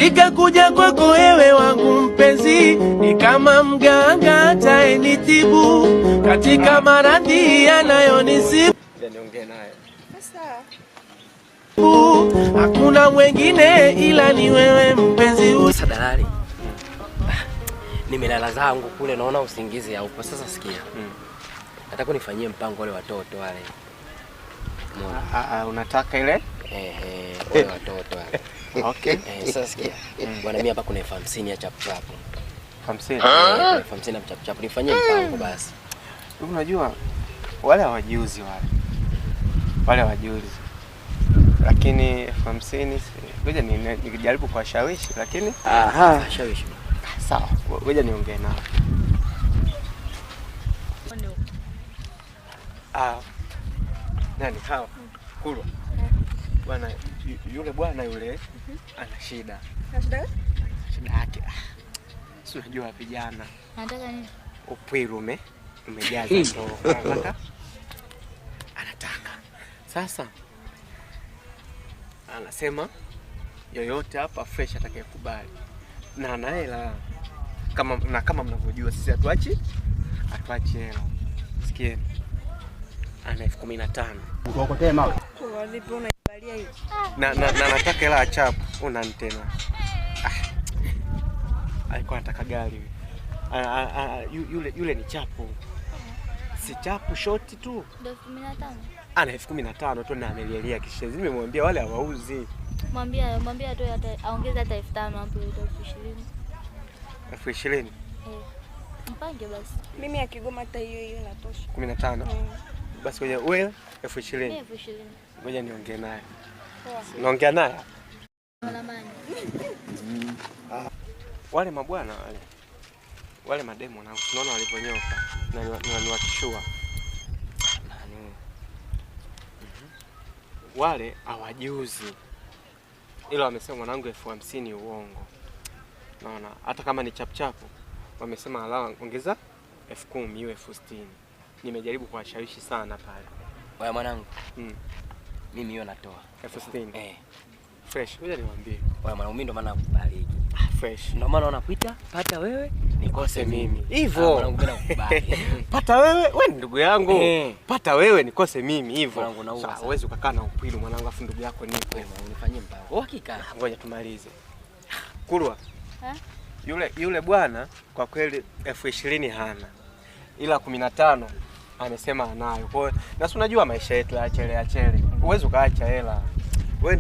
Katika kuja kwako wewe wangu mpenzi, ni kama mganga atayenitibu katika maradhi yanayonisibu. Niongee naye. Sawa. Hakuna mwingine ila ni wewe mpenzi. Sasa dalali, nimelala zangu kule, naona usingizi haupo. Sasa sikia, nataka nifanyie mpango wale watoto wale. Unataka ile? Wale watoto wale. Okay. Sasa sikia, bwana, mimi hapa kuna 50 ya chap chap. 50? 50 ya chap chap. Nifanyie mpango basi. Unajua wale hawajiuzi wale hawajiuzi. Lakini 50 ngoja nikijaribu kuwashawishi, lakini shawishi. Sawa, ngoja niongee nao. Nani hao? Kulwa. Bwana yule bwana yule ana shida. Shida yake. Si unajua vijana. Anataka nini? Upwiru umejaza ndo. Anataka. Sasa anasema yoyote hapa fresh atakayekubali. Na ana hela kama mnavyojua sisi hatuachi hela. Sikieni. Ana 15,000. Ukokotee mawe. Kwa vipi unaibalia hivi? Na nataka hela chapu. Una tena. Alikuwa anataka gari. Yule ni chapu. Si chapu shoti tu. 15,000. Ana 15,000 tu na amelialia kishenzi. Nimemwambia wale hawauzi. Mwambie tu aongeze hata 5,000 hapo itakuwa 20,000. 20,000? Mpange basi. Mimi akigoma hata hiyo inatosha. 15. Basi wewe 20,000. Mimi 20,000. Ngoja niongee naye. Naongea naye. Wale mabwana wale mademo na unaona walivyonyoka na ni wakishua. Wale hawajiuzi. Ila wamesema mwanangu 50,000 uongo. Naona hata kama ni chapchapu wamesema alawa ongeza 10,000 iwe 60,000. Nimejaribu kuwashawishi sana pale. Wewe mwanangu. Mimi hiyo natoa 60,000. Fresh, ngoja niwaambie. Wewe mwanangu, mimi ndo maana nakubali. Fresh. Ndio maana unakuita pata wewe nikose mimi. Hivyo. Mwanangu, mimi nakubali. Pata wewe ni ndugu yangu. Pata wewe nikose mimi hivyo. Sasa huwezi ukakaa na upwilu mwanangu, afu ndugu yako nipo. Unifanyie mpango. Hakika. Ngoja tumalize. Kulwa. Yule bwana kwa kweli 20,000 hana. Ila 15 amesema anayo. Kwa hiyo na unajua maisha yetu ya achele. Huwezi ukaacha hela. Wewe